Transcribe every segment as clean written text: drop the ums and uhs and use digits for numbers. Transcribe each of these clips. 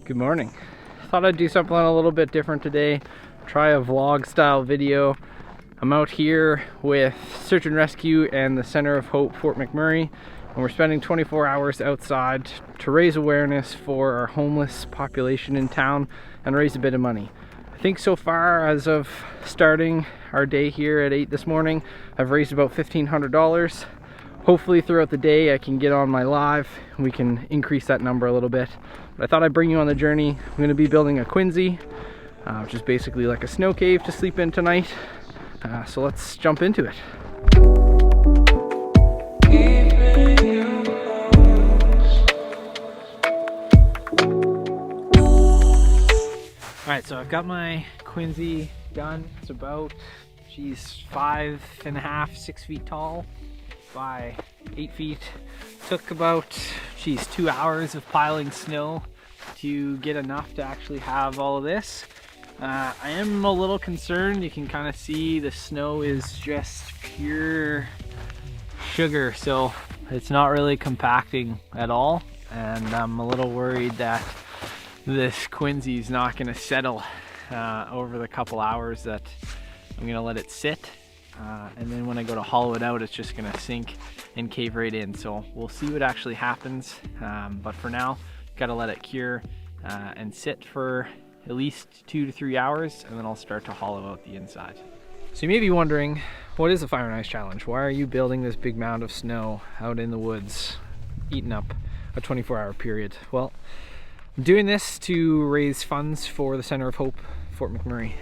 Good morning. Thought I'd do something a little bit different today. Try a vlog style video. I'm out here with Search and Rescue and the Center of Hope, Fort McMurray, and we're spending 24 hours outside to raise awareness for our homeless population in town and raise a bit of money. I think so far, as of starting our day here at 8 this morning, I've raised about $1,500. Hopefully throughout the day I can get on my live and we can increase that number a little bit. But I thought I'd bring you on the journey. I'm going to be building a Quinzhee, which is basically like a snow cave to sleep in tonight. So let's jump into it. Alright, so I've got my Quinzhee done. It's about, 5.5, 6 feet tall by 8 feet. Took about 2 hours of piling snow to get enough to actually have all of this. I am a little concerned. You can kind of see the snow is just pure sugar, so it's not really compacting at all, and I'm a little worried that this Quinzhee is not going to settle over the couple hours that I'm going to let it sit. And then when I go to hollow it out, it's just going to sink and cave right in. So we'll see what actually happens. But for now, got to let it cure and sit for at least 2 to 3 hours, and then I'll start to hollow out the inside. So you may be wondering, what is the Fire and Ice Challenge? Why are you building this big mound of snow out in the woods, eating up a 24-hour period? Well, I'm doing this to raise funds for the Center of Hope, Fort McMurray.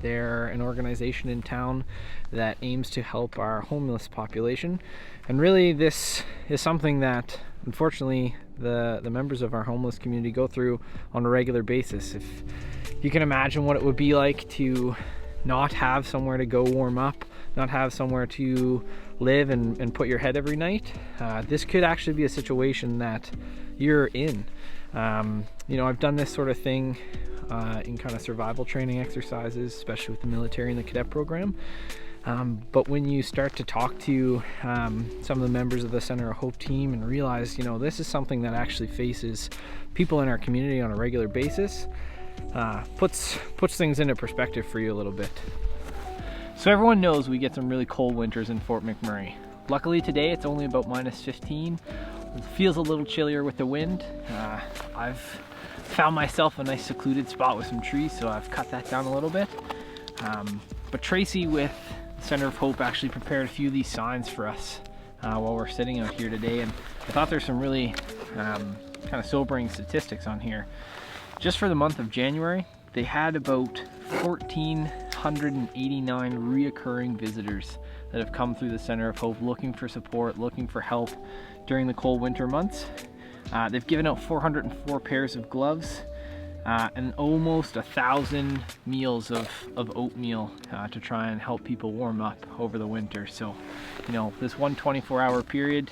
They're an organization in town that aims to help our homeless population, and really this is something that unfortunately the members of our homeless community go through on a regular basis. If you can imagine what it would be like to not have somewhere to go warm up, not have somewhere to live and put your head every night, this could actually be a situation that you're in. You know, I've done this sort of thing in kind of survival training exercises, especially with the military and the cadet program. But when you start to talk to some of the members of the Center of Hope team and realize, you know, this is something that actually faces people in our community on a regular basis, puts things into perspective for you a little bit. So everyone knows we get some really cold winters in Fort McMurray. Luckily today it's only about -15. It feels a little chillier with the wind. I've found myself a nice secluded spot with some trees, so I've cut that down a little bit. But Tracy with the Center of Hope actually prepared a few of these signs for us while we're sitting out here today, and I thought there's some really kind of sobering statistics on here. Just for the month of January, they had about 1,489 reoccurring visitors that have come through the Center of Hope looking for support, looking for help during the cold winter months. They've given out 404 pairs of gloves and almost 1,000 meals of oatmeal to try and help people warm up over the winter. So, you know, this 24-hour period,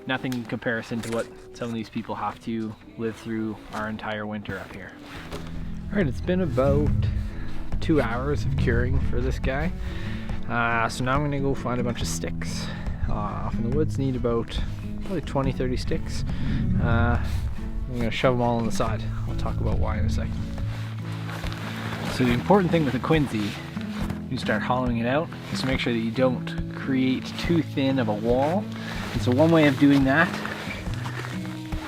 nothing in comparison to what some of these people have to live through our entire winter up here. All right, it's been about 2 hours of curing for this guy. So now I'm gonna go find a bunch of sticks off in the woods. Need about probably 20-30 sticks. I'm gonna shove them all on the side. I'll talk about why in a second. So the important thing with a Quinzhee, you start hollowing it out, is to make sure that you don't create too thin of a wall. And so one way of doing that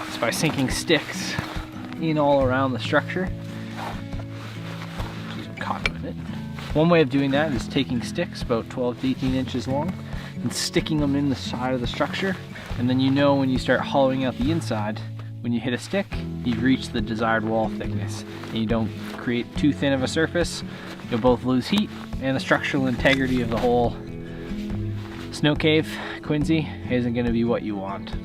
is by sinking sticks in all around the structure. Use some cotton in it. One way of doing that is taking sticks about 12 to 18 inches long and sticking them in the side of the structure, and then you know when you start hollowing out the inside, when you hit a stick, you've reached the desired wall thickness, and you don't create too thin of a surface. You'll both lose heat, and the structural integrity of the whole snow cave Quinzhee isn't going to be what you want.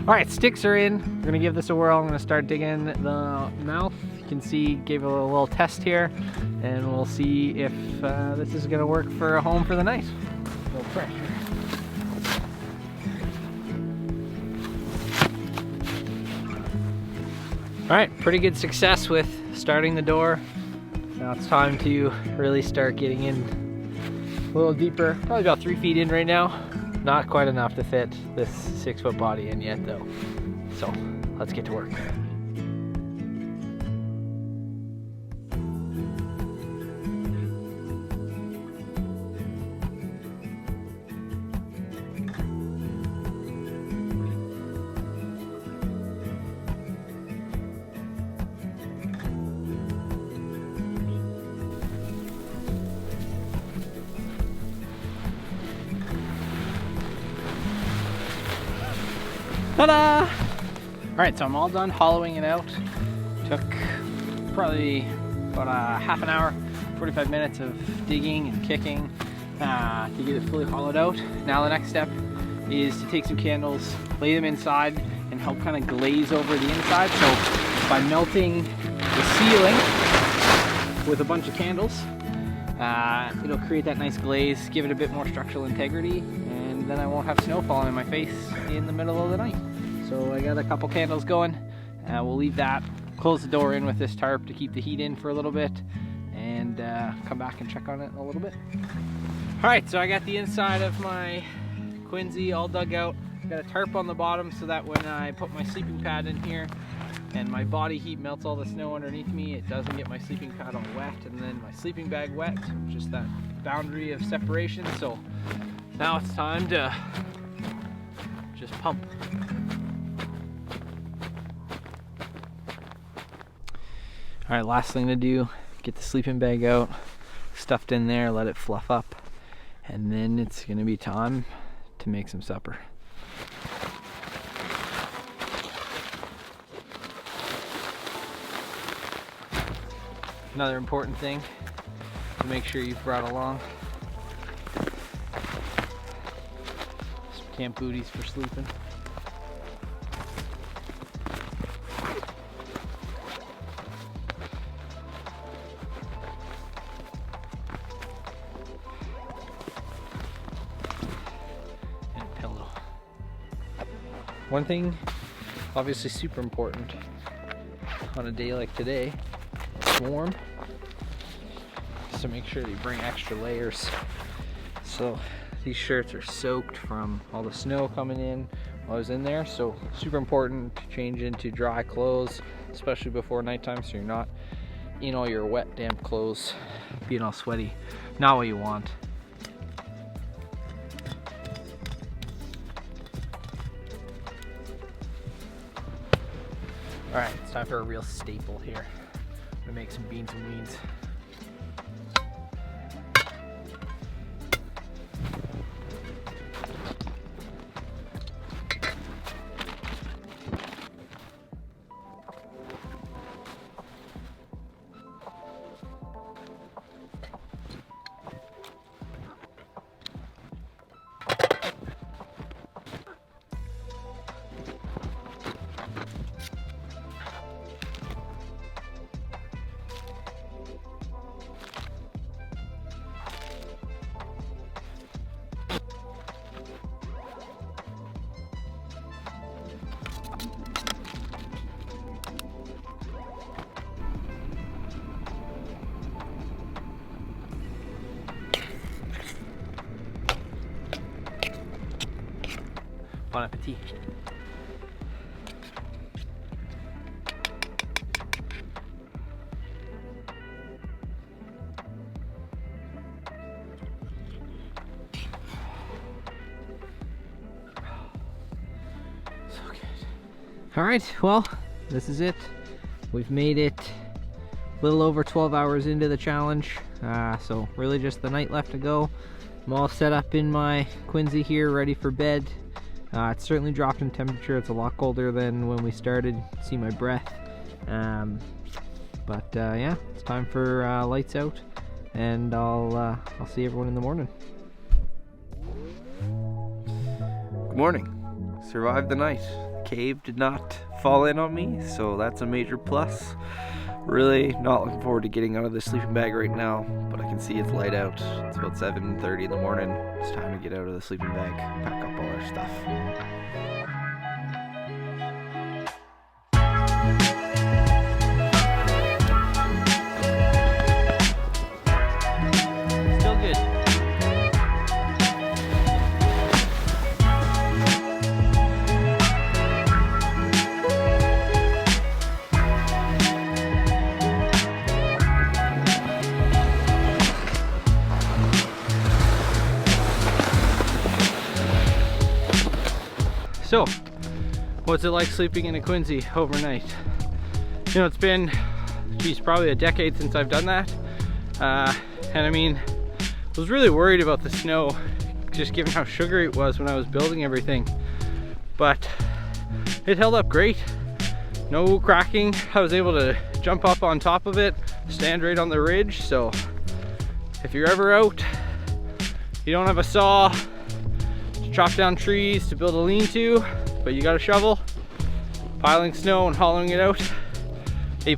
All right, sticks are in. We're gonna give this a whirl. I'm gonna start digging the mouth. You can see, gave a little test here, and we'll see if this is gonna work for a home for the night. No pressure. All right, pretty good success with starting the door. Now it's time to really start getting in little deeper, probably about 3 feet in right now. Not quite enough to fit this 6-foot body in yet though. So let's get to work. Ta-da! All right, so I'm all done hollowing it out. Took probably about a half an hour, 45 minutes of digging and kicking to get it fully hollowed out. Now the next step is to take some candles, lay them inside, and help kind of glaze over the inside. So by melting the ceiling with a bunch of candles, it'll create that nice glaze, give it a bit more structural integrity, and then I won't have snow falling in my face in the middle of the night. So I got a couple candles going. We'll leave that, close the door in with this tarp to keep the heat in for a little bit, and come back and check on it in a little bit. All right, so I got the inside of my Quinzhee all dug out. Got a tarp on the bottom so that when I put my sleeping pad in here and my body heat melts all the snow underneath me, it doesn't get my sleeping pad all wet and then my sleeping bag wet, just that boundary of separation. So now it's time to just pump. All right, last thing to do, get the sleeping bag out, stuffed in there, let it fluff up, and then it's gonna be time to make some supper. Another important thing to make sure you've brought along some camp booties for sleeping. One thing, obviously super important on a day like today, it's warm, so make sure that you bring extra layers. So these shirts are soaked from all the snow coming in while I was in there, so super important to change into dry clothes, especially before nighttime, so you're not in all your wet, damp clothes, being all sweaty. Not what you want. All right, it's time for a real staple here. I'm gonna make some beans and weens. Bon appetit. So good. All right, well, this is it. We've made it a little over 12 hours into the challenge. So really just the night left to go. I'm all set up in my Quinzhee here, ready for bed. It's certainly dropped in temperature. It's a lot colder than when we started. See my breath. Yeah, it's time for lights out, and I'll see everyone in the morning. Good morning. Survived the night. The cave did not fall in on me, so that's a major plus. Really not looking forward to getting out of this sleeping bag right now, but I can see it's light out. It's about 7:30 in the morning. It's time to get out of the sleeping bag, pack up all our stuff. Still good. So, what's it like sleeping in a Quinzhee overnight? You know, it's been, geez, probably a decade since I've done that. And I mean, I was really worried about the snow, just given how sugary it was when I was building everything. But it held up great. No cracking. I was able to jump up on top of it, stand right on the ridge. So if you're ever out, you don't have a saw to chop down trees to build a lean-to, but you got a shovel, piling snow and hollowing it out, A+.